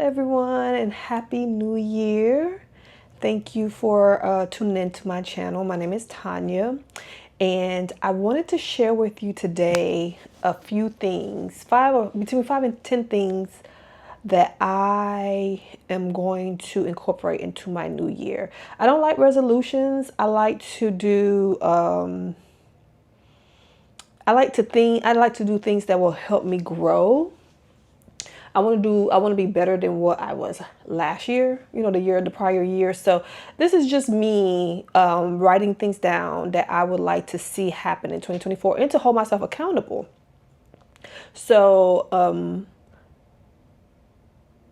everyone, and Happy New Year. Thank you for tuning into my channel. My name is Tanya, and I wanted to share with you today a few things, between 5 and 10 things that I am going to incorporate into my new year. I don't like resolutions. I like to do I like to do things that will help me grow. I want to be better than what I was last year, the prior year. So this is just me writing things down that I would like to see happen in 2024 and to hold myself accountable. So,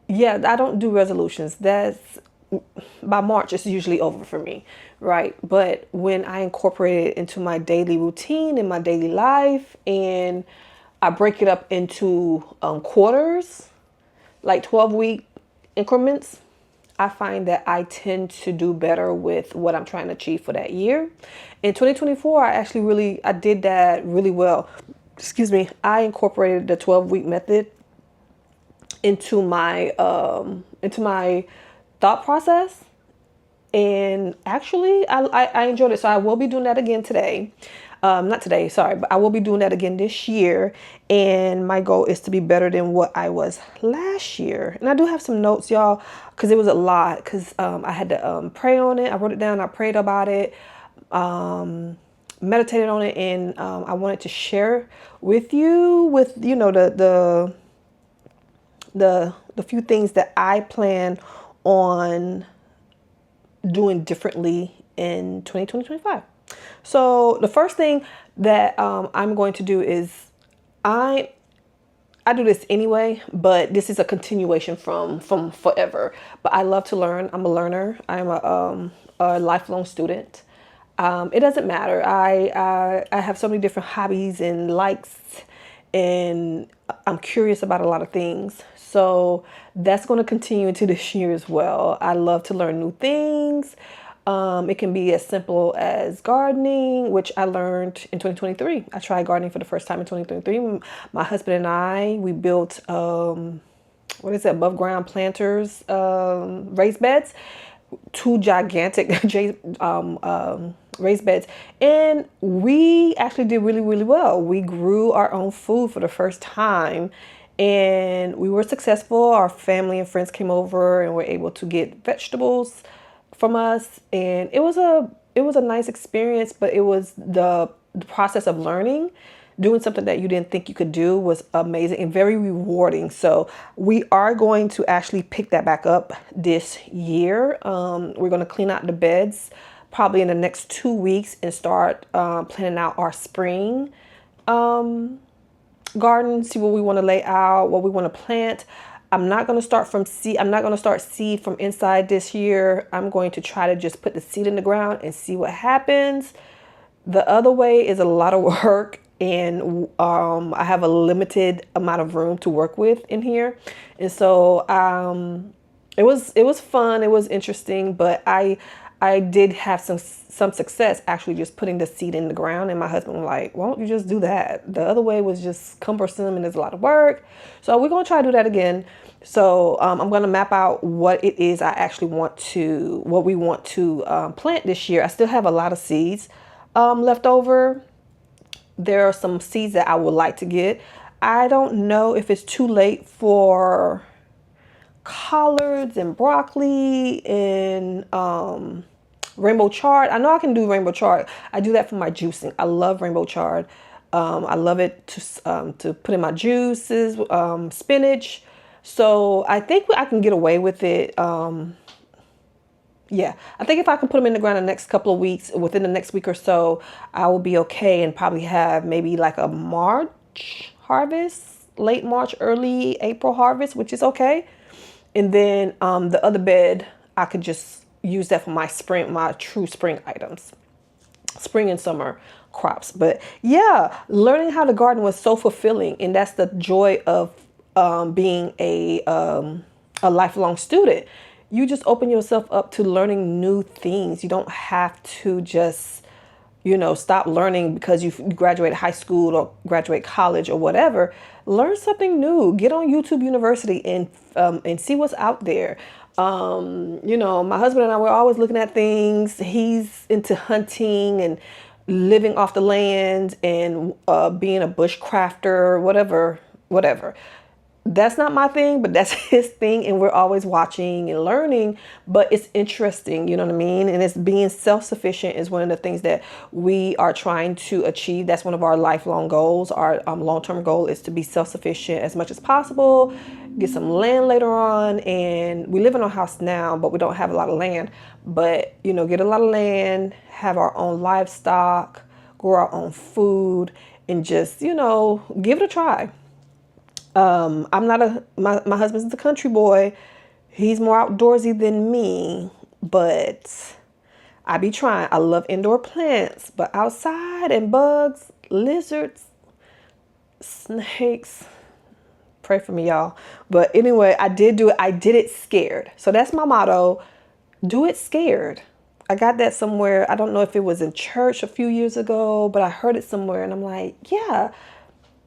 yeah, I don't do resolutions. That's by March, it's usually over for me, right? But when I incorporate it into my daily routine in my daily life, and I break it up into quarters, like 12-week increments, I find that I tend to do better with what I'm trying to achieve for that year. In 2024, I did that really well. Excuse me. I incorporated the 12-week method into my thought process, and actually I enjoyed it. So I will be doing that again today. Not today, sorry, but I will be doing that again this year. And my goal is to be better than what I was last year. And I do have some notes, y'all, because it was a lot. Because I had to pray on it. I wrote it down. I prayed about it, meditated on it, and I wanted to share with you the few things that I plan on doing differently in 2025. So the first thing that I'm going to do is I do this anyway, but this is a continuation from forever. But I love to learn. I'm a learner. I'm a lifelong student. It doesn't matter. I have so many different hobbies and likes, and I'm curious about a lot of things. So that's going to continue into this year as well. I love to learn new things. It can be as simple as gardening, which I learned in 2023. I tried gardening for the first time in 2023. My husband and we built, above ground planters, raised beds, two gigantic raised beds. And we actually did really, really well. We grew our own food for the first time, and we were successful. Our family and friends came over and were able to get vegetables from us, and it was a nice experience. But it was the process of learning, doing something that you didn't think you could do, was amazing and very rewarding. So we are going to actually pick that back up this year. We're going to clean out the beds probably in the next 2 weeks and start planning out our spring garden, see what we want to lay out, what we want to plant. I'm not going to start from seed. I'm not going to start seed from inside this year. I'm going to try to just put the seed in the ground and see what happens. The other way is a lot of work, and I have a limited amount of room to work with in here. And so it was fun. It was interesting, but I did have some success actually just putting the seed in the ground, and my husband was like, why don't you just do that? The other way was just cumbersome and there's a lot of work. So we're going to try to do that again. So I'm going to map out what it is what we want to plant this year. I still have a lot of seeds left over. There are some seeds that I would like to get. I don't know if it's too late for collards and broccoli and rainbow chard. I know I can do rainbow chard. I do that for my juicing. I love rainbow chard. I love it to put in my juices, spinach. So I think I can get away with it. Yeah, I think if I can put them in the ground the next couple of weeks, within the next week or so, I will be okay and probably have maybe like a March harvest, late March, early April harvest, which is okay. And then the other bed, I could just use that for my true spring items, spring and summer crops. But yeah, learning how to garden was so fulfilling, and that's the joy of being a lifelong student. You just open yourself up to learning new things. You don't have to just stop learning because you graduated high school or graduate college or whatever. Learn something new. Get on YouTube University and see what's out there. My husband and I were always looking at things. He's into hunting and living off the land and being a bushcrafter, whatever. That's not my thing, but that's his thing. And we're always watching and learning, but it's interesting, you know what I mean? And it's being self-sufficient is one of the things that we are trying to achieve. That's one of our lifelong goals. Our long-term goal is to be self-sufficient as much as possible, get some land later on. And we live in a house now, but we don't have a lot of land, but get a lot of land, have our own livestock, grow our own food, and just, give it a try. I'm not my husband's the country boy. He's more outdoorsy than me, but I be trying. I love indoor plants, but outside and bugs, lizards, snakes. Pray for me, y'all. But anyway, I did do it. I did it scared. So that's my motto. Do it scared. I got that somewhere. I don't know if it was in church a few years ago, but I heard it somewhere and I'm like, yeah.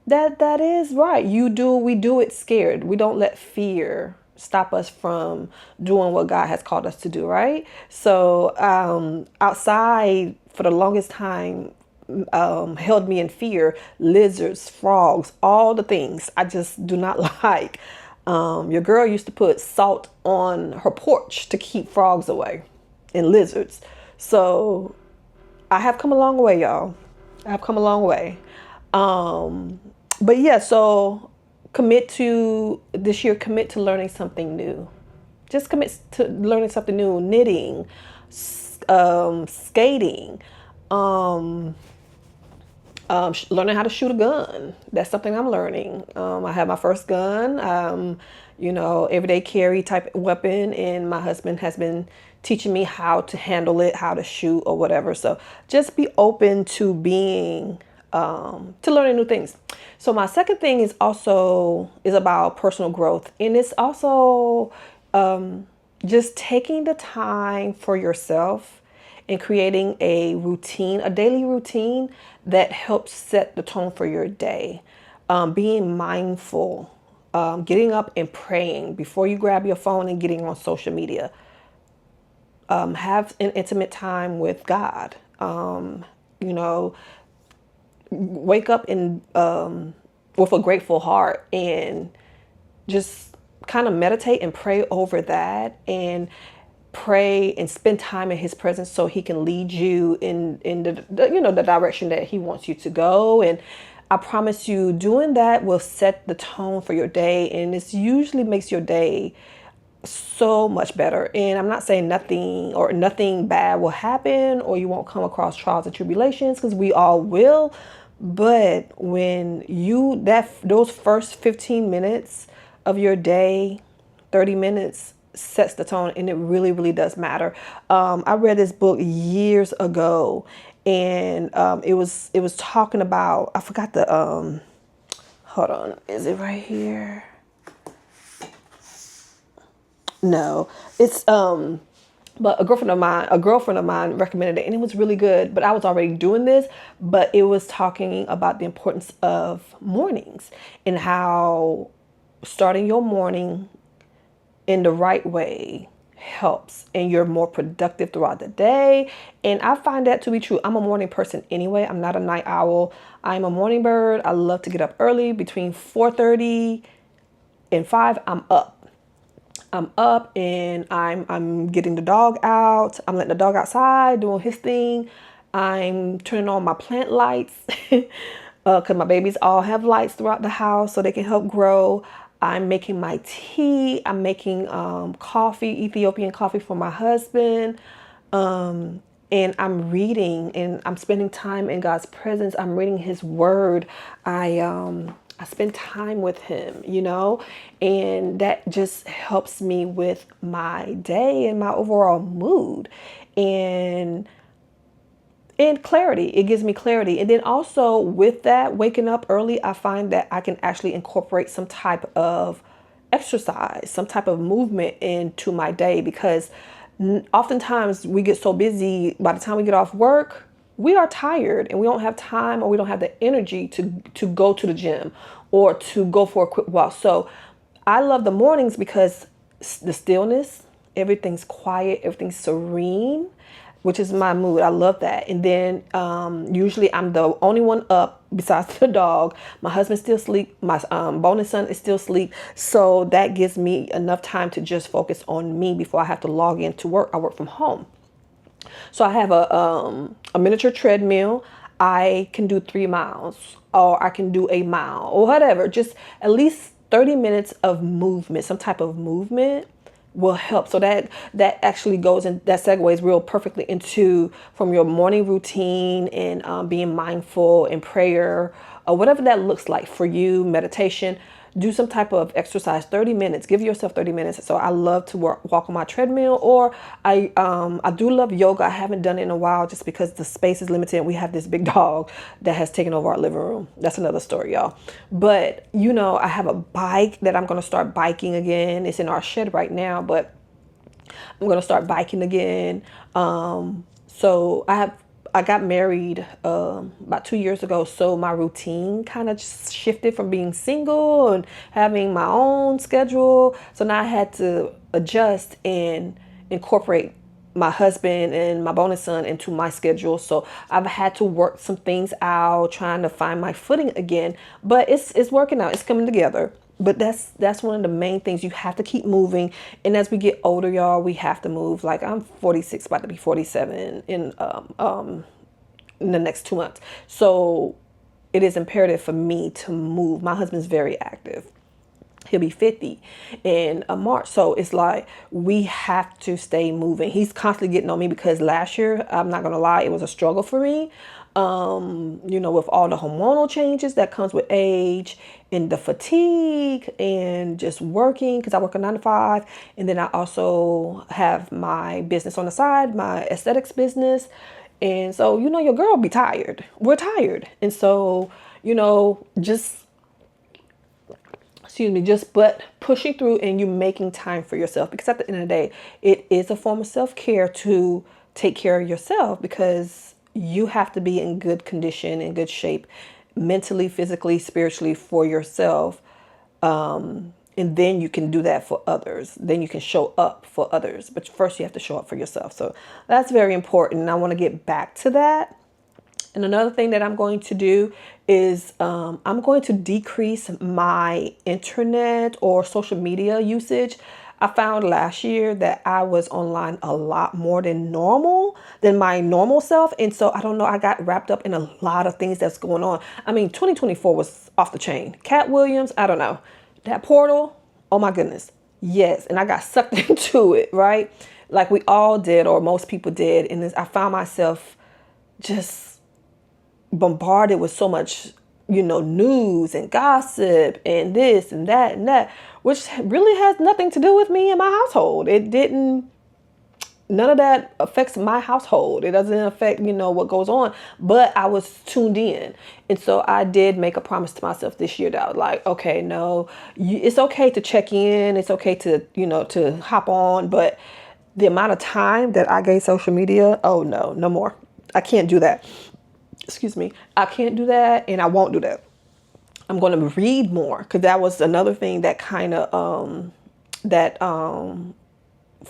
That is right. We do it scared. We don't let fear stop us from doing what God has called us to do, right? So outside for the longest time held me in fear. Lizards, frogs, all the things I just do not like. Your girl used to put salt on her porch to keep frogs away and lizards. So I have come a long way, y'all. I have come a long way. But yeah, so commit to learning something new. Just commit to learning something new, knitting, skating, learning how to shoot a gun. That's something I'm learning. I have my first gun, everyday carry type weapon, and my husband has been teaching me how to handle it, how to shoot or whatever. So just be open to to learning new things. So my second thing is about personal growth. And it's also just taking the time for yourself and creating a daily routine that helps set the tone for your day. Being mindful, getting up and praying before you grab your phone and getting on social media. Have an intimate time with God. Wake up and with a grateful heart and just kind of meditate and pray over that and pray and spend time in his presence so he can lead you in the direction that he wants you to go. And I promise you, doing that will set the tone for your day, and this usually makes your day so much better. And I'm not saying nothing bad will happen or you won't come across trials and tribulations, because we all will. But when those first 15 minutes of your day, 30 minutes sets the tone, and it really, really does matter. I read this book years ago, and it was talking about, I forgot the hold on, is it right here? No, it's but a girlfriend of mine recommended it, and it was really good. But I was already doing this, but it was talking about the importance of mornings and how starting your morning in the right way helps, and you're more productive throughout the day. And I find that to be true. I'm a morning person anyway. I'm not a night owl. I'm a morning bird. I love to get up early. Between 4:30 and 5, I'm up and I'm getting the dog out. I'm letting the dog outside, doing his thing. I'm turning on my plant lights because my babies all have lights throughout the house so they can help grow. I'm making my tea. I'm making coffee, Ethiopian coffee for my husband. And I'm reading and I'm spending time in God's presence. I'm reading his word. I spend time with him, and that just helps me with my day and my overall mood and clarity. It gives me clarity. And then also with that, waking up early, I find that I can actually incorporate some type of exercise, some type of movement into my day, because oftentimes we get so busy by the time we get off work, we are tired and we don't have time, or we don't have the energy to go to the gym or to go for a quick walk. So I love the mornings because the stillness, everything's quiet, everything's serene, which is my mood. I love that. And then usually I'm the only one up besides the dog. My husband's still asleep. My bonus son is still asleep. So that gives me enough time to just focus on me before I have to log in to work. I work from home. So I have a miniature treadmill. I can do 3 miles, or I can do a mile, or whatever. Just at least 30 minutes of movement, some type of movement will help. So that actually goes in, that segues real perfectly into from your morning routine and being mindful in prayer, or whatever that looks like for you, meditation. Do some type of exercise, 30 minutes. Give yourself 30 minutes. So I love to walk on my treadmill, or I do love yoga. I haven't done it in a while just because the space is limited. We have this big dog that has taken over our living room. That's another story, y'all. But I have a bike that I'm going to start biking again. It's in our shed right now, but I'm going to start biking again. So I got married about 2 years ago, so my routine kind of shifted from being single and having my own schedule. So now I had to adjust and incorporate my husband and my bonus son into my schedule. So I've had to work some things out, trying to find my footing again. But it's working out. It's coming together. But that's one of the main things. You have to keep moving. And as we get older, y'all, we have to move. Like I'm 46, about to be 47 in the next 2 months. So it is imperative for me to move. My husband's very active. He'll be 50 in March. So it's like we have to stay moving. He's constantly getting on me because last year, I'm not going to lie, it was a struggle for me. With all the hormonal changes that comes with age and the fatigue and just working, because I work a 9 to 5. And then I also have my business on the side, my aesthetics business. And so, your girl be tired. We're tired. And so, but pushing through and you making time for yourself, because at the end of the day, it is a form of self-care to take care of yourself, because you have to be in good condition, in good shape, mentally, physically, spiritually, for yourself. And then you can do that for others. Then you can show up for others. But first you have to show up for yourself. So that's very important. And I want to get back to that. And another thing that I'm going to do is I'm going to decrease my internet or social media usage. I found last year that I was online a lot more than my normal self. And so I don't know, I got wrapped up in a lot of things that's going on. I mean, 2024 was off the chain. Cat Williams, I don't know. That portal, oh my goodness. Yes. And I got sucked into it, right? Like we all did, or most people did. And I found myself just bombarded with so much, news and gossip and this and that, which really has nothing to do with me and my household. None of that affects my household. It doesn't affect, what goes on, but I was tuned in. And so I did make a promise to myself this year that I was like, okay, no, it's okay to check in. It's okay to, to hop on, but the amount of time that I gave social media, oh no more. I can't do that. Excuse me. I can't do that, and I won't do that. I'm going to read more, because that was another thing that kind of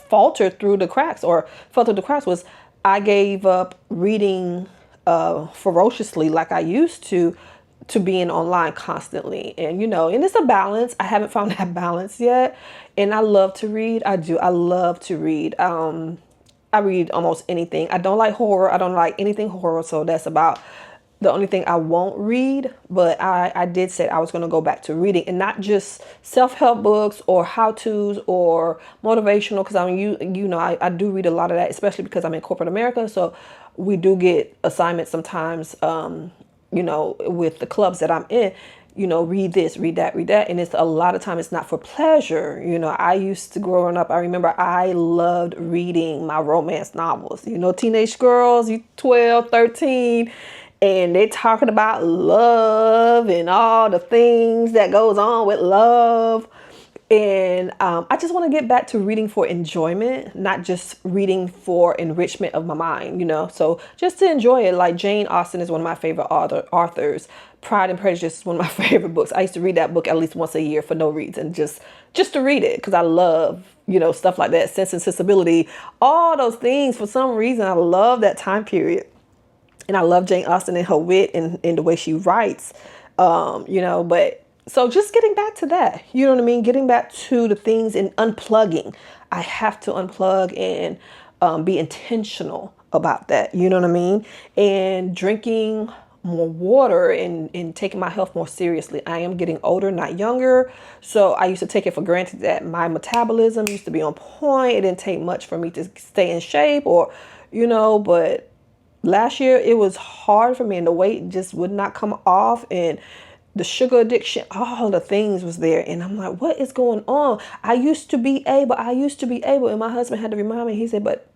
faltered through the cracks, or fell through the cracks, was I gave up reading ferociously like I used to being online constantly. And and it's a balance. I haven't found that balance yet. And I love to read. I do. I love to read. I read almost anything. I don't like horror. I don't like anything horror. So that's about the only thing I won't read. But I did say I was going to go back to reading, and not just self-help books or how-tos or motivational. Because I do read a lot of that, especially because I'm in corporate America. So we do get assignments sometimes, with the clubs that I'm in. Read this, read that. And it's a lot of time it's not for pleasure. I used to, growing up, I remember I loved reading my romance novels. Teenage girls, you 12, 13, and they're talking about love and all the things that goes on with love. And I just want to get back to reading for enjoyment, not just reading for enrichment of my mind, So just to enjoy it. Like Jane Austen is one of my favorite authors. Pride and Prejudice is one of my favorite books. I used to read that book at least once a year for no reason, just to read it because I love, stuff like that, Sense and Sensibility, all those things. For some reason, I love that time period. And I love Jane Austen and her wit and the way she writes, but so just getting back to that, you know what I mean? Getting back to the things and unplugging. I have to unplug and be intentional about that. You know what I mean? And drinking more water and taking my health more seriously. I am getting older, not younger. So I used to take it for granted that my metabolism used to be on point. It didn't take much for me to stay in shape but last year it was hard for me and the weight just would not come off and the sugar addiction, all the things was there. And I'm like, what is going on? I used to be able. And my husband had to remind me, he said, but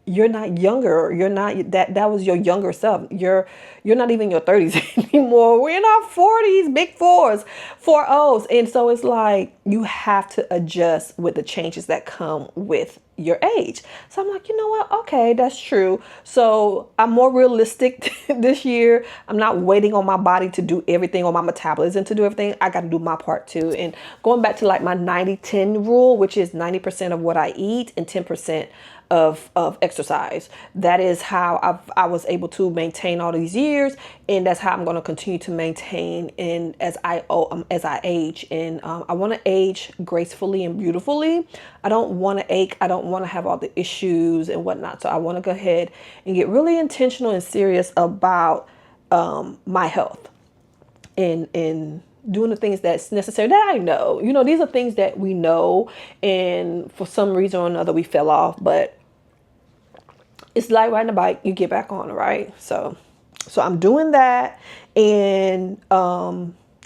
you're not younger. You're not that was your younger self. You're not even in your 30s anymore. We're in our 40s, big fours, 40s. And so it's like you have to adjust with the changes that come with your age. So I'm like, you know what? Okay, that's true. So I'm more realistic this year. I'm not waiting on my body to do everything, on my metabolism to do everything. I got to do my part too. And going back to like my 90-10 rule, which is 90% of what I eat and 10% of exercise. That is how I was able to maintain all these years, and that's how I'm going to continue to maintain and as I age. And I want to age gracefully and beautifully. I don't want to ache. I don't want to have all the issues and whatnot. So I want to go ahead and get really intentional and serious about my health and doing the things that's necessary that I know. These are things that we know, and for some reason or another we fell off, but it's like riding a bike, you get back on, right? So I'm doing that. And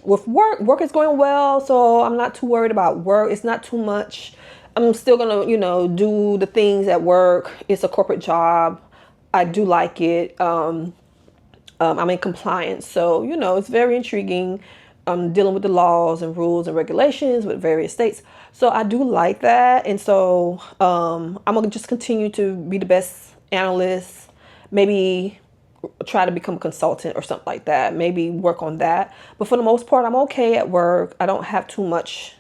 with work is going well, so I'm not too worried about work. It's not too much. I'm still gonna, do the things at work. It's a corporate job. I do like it. I'm in compliance, so it's very intriguing. I'm dealing with the laws and rules and regulations with various states, so I do like that. And so I'm gonna just continue to be the best analyst, maybe try to become a consultant or something like that, maybe work on that. But for the most part, I'm okay at work. I don't have too much,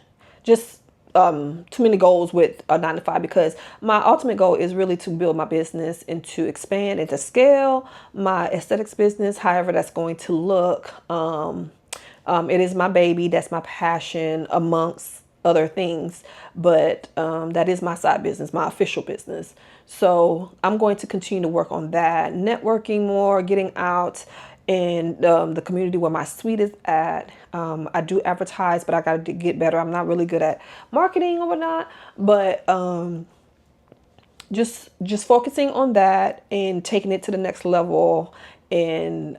just too many goals with a 9 to 5, because my ultimate goal is really to build my business and to expand and to scale my aesthetics business, however that's going to look. It is my baby. That's my passion amongst other things, but that is my side business, my official business. So I'm going to continue to work on that, networking more, getting out in the community where my suite is at. I do advertise, but I got to get better. I'm not really good at marketing or whatnot, but just focusing on that and taking it to the next level. And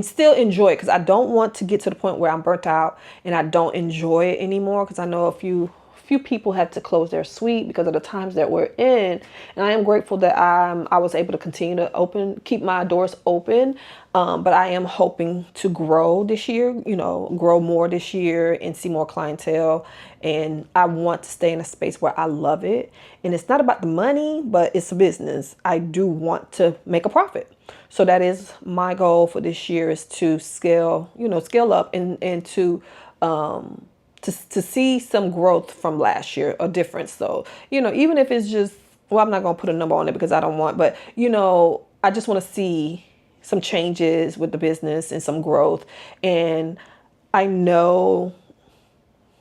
still enjoy it, because I don't want to get to the point where I'm burnt out and I don't enjoy it anymore, because I know a few people had to close their suite because of the times that we're in. And I am grateful that I was able to continue to keep my doors open. But I am hoping to grow this year, grow more this year and see more clientele. And I want to stay in a space where I love it. And it's not about the money, but it's a business. I do want to make a profit. So that is my goal for this year, is to scale up and to see some growth from last year, a difference. So, even if it's just, well, I'm not going to put a number on it because I don't want, but, I just want to see some changes with the business and some growth. And I know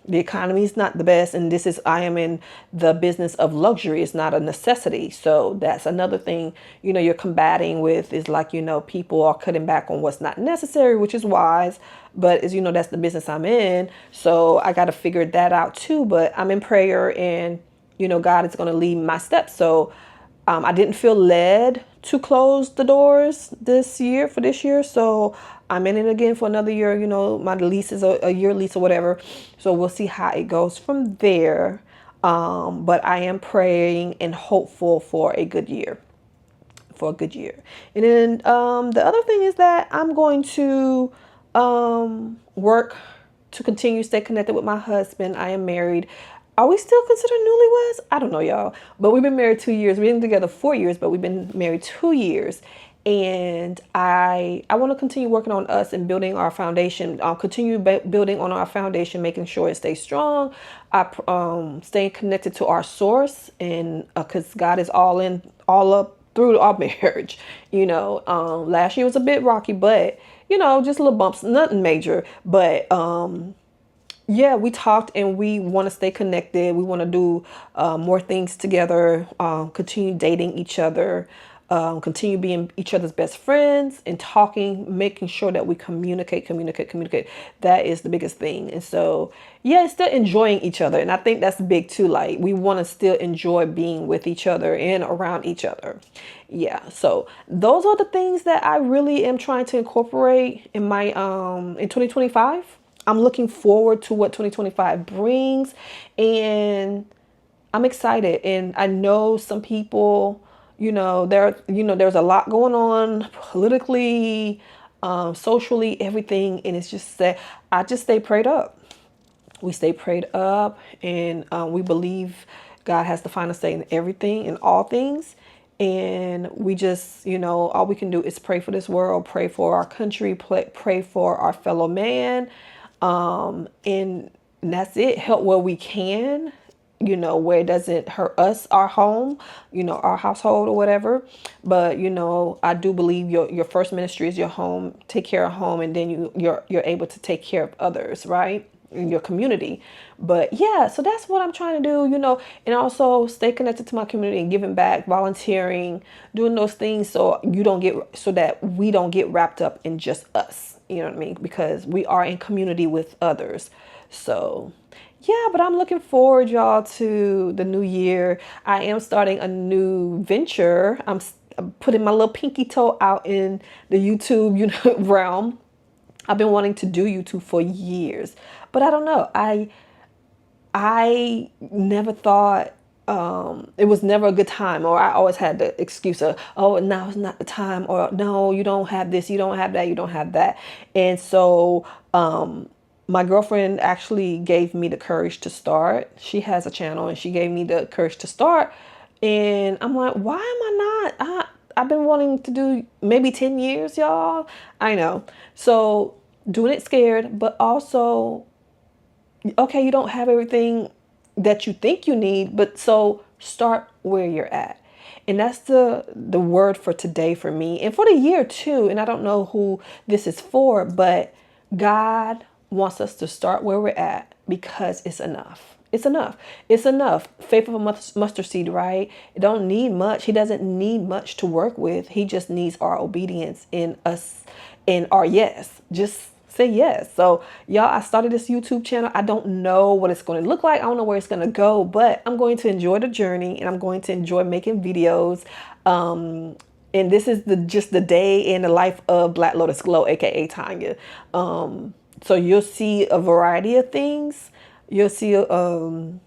the economy is not the best, and I am in the business of luxury. It's not a necessity. So that's another thing, you're combating with, is like, people are cutting back on what's not necessary, which is wise. But as that's the business I'm in. So I got to figure that out too. But I'm in prayer, and, God is going to lead my steps. So I didn't feel led to close the doors this year. So I'm in it again for another year. My lease is a year lease or whatever. So we'll see how it goes from there. But I am praying and hopeful for a good year. And then the other thing is that I'm going to work to continue to stay connected with my husband. I am married. Are we still considered newlyweds? I don't know, y'all. But we've been married 2 years. We've been together 4 years, but we've been married 2 years. And I want to continue working on us and building our foundation. I'll continue building on our foundation, making sure it stays strong. Staying connected to our source, and because God is all up through our marriage. Last year was a bit rocky, but just little bumps, nothing major. But yeah, we talked and we want to stay connected. We want to do more things together, continue dating each other, continue being each other's best friends and talking, making sure that we communicate. That is the biggest thing. And so, yeah, still enjoying each other. And I think that's big too. Like, we want to still enjoy being with each other and around each other. Yeah. So those are the things that I really am trying to incorporate in my, in 2025. I'm looking forward to what 2025 brings, and I'm excited. And I know some people, there's a lot going on politically, socially, everything. And it's just that I just stay prayed up. We stay prayed up, and we believe God has the final say in everything, in all things. And we just, all we can do is pray for this world, pray for our country, pray for our fellow man. And that's it. Help where we can, where it doesn't hurt us, our home, our household or whatever. But, I do believe your first ministry is your home. Take care of home, and then you're able to take care of others, right? In your community. But yeah, so that's what I'm trying to do, and also stay connected to my community and giving back, volunteering, doing those things so that we don't get wrapped up in just us. You know what I mean? Because we are in community with others. So yeah, but I'm looking forward, y'all, to the new year. I am starting a new venture. I'm putting my little pinky toe out in the YouTube, realm. I've been wanting to do YouTube for years, but I don't know. I never thought it was never a good time, or I always had the excuse of, oh, now is not the time, or no, you don't have this, you don't have that, you don't have that. And so my girlfriend actually gave me the courage to start. She has a channel, and she gave me the courage to start. And I'm like, why am I not? I've been wanting to do maybe 10 years, y'all. I know. So doing it scared, but also, okay, you don't have everything that you think you need, but so start where you're at. And that's the word for today for me, and for the year too. And I don't know who this is for, but God wants us to start where we're at, because it's enough. It's enough. It's enough. Faith of a mustard seed, right? It don't need much. He doesn't need much to work with. He just needs our obedience in us, and our yes. Just say yes. So y'all, I started this YouTube channel. I don't know what it's going to look like. I don't know where it's going to go, but I'm going to enjoy the journey, and I'm going to enjoy making videos. And this is just the day in the life of Black Lotus Glow, aka Tanya. So you'll see a variety of things. You'll see you'll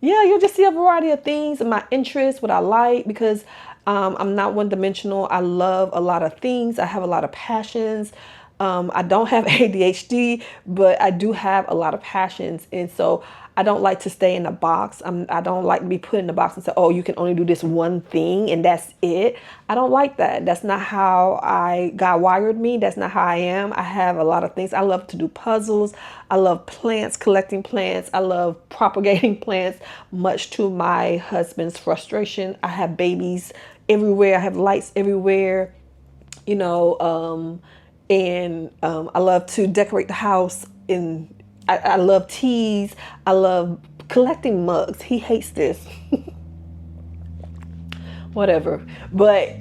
just see a variety of things and my interests, what I like, because I'm not one dimensional. I love a lot of things. I have a lot of passions. I don't have ADHD, but I do have a lot of passions. And so I don't like to stay in a box. I don't like to be put in the box and say, oh, you can only do this one thing and that's it. I don't like that. That's not how God wired me. That's not how I am. I have a lot of things. I love to do puzzles. I love plants, collecting plants. I love propagating plants, much to my husband's frustration. I have babies everywhere. I have lights everywhere, and I love to decorate the house. And I love teas. I love collecting mugs. He hates this. Whatever. But,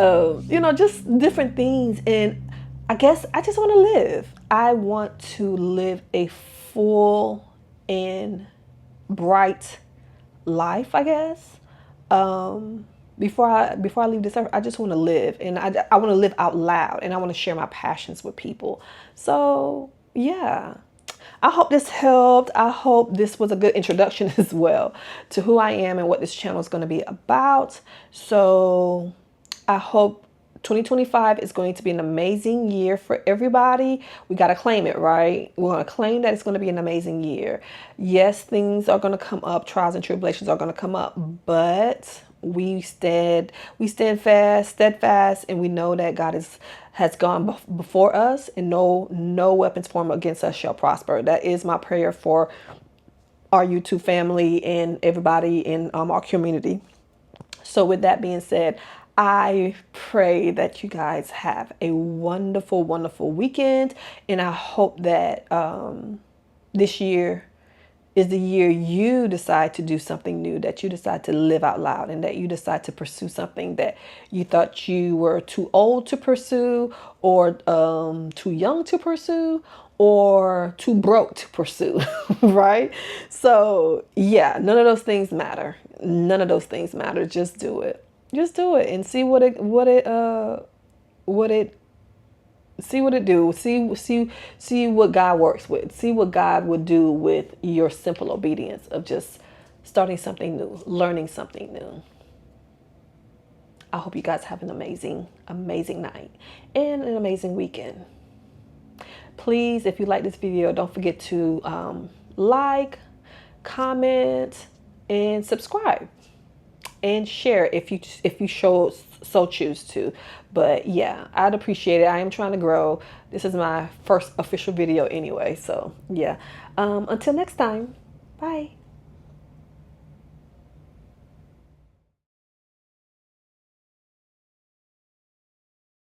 just different things. And I guess I just want to live. I want to live a full and bright life, I guess. Before I leave this earth, I just want to live, and I want to live out loud, and I want to share my passions with people. So yeah, I hope this helped. I hope this was a good introduction as well to who I am and what this channel is going to be about. So I hope 2025 is going to be an amazing year for everybody. We got to claim it, right? We're going to claim that it's going to be an amazing year. Yes, things are going to come up, trials and tribulations are going to come up, but we stand steadfast, and we know that God has gone before us, and no weapons formed against us shall prosper. That is my prayer for our YouTube family and everybody in our community. So with that being said, I pray that you guys have a wonderful, wonderful weekend. And I hope that this year is the year you decide to do something new, that you decide to live out loud, and that you decide to pursue something that you thought you were too old to pursue, or too young to pursue, or too broke to pursue, right? So yeah, none of those things matter. None of those things matter. Just do it. Just do it and see what it see what it do. See what God works with. See what God would do with your simple obedience of just starting something new, learning something new. I hope you guys have an amazing, amazing night and an amazing weekend. Please, if you like this video, don't forget to like, comment, and subscribe, and share if you so choose to. But yeah, I'd appreciate it. I am trying to grow. This is my first official video anyway, so yeah. Until next time, bye.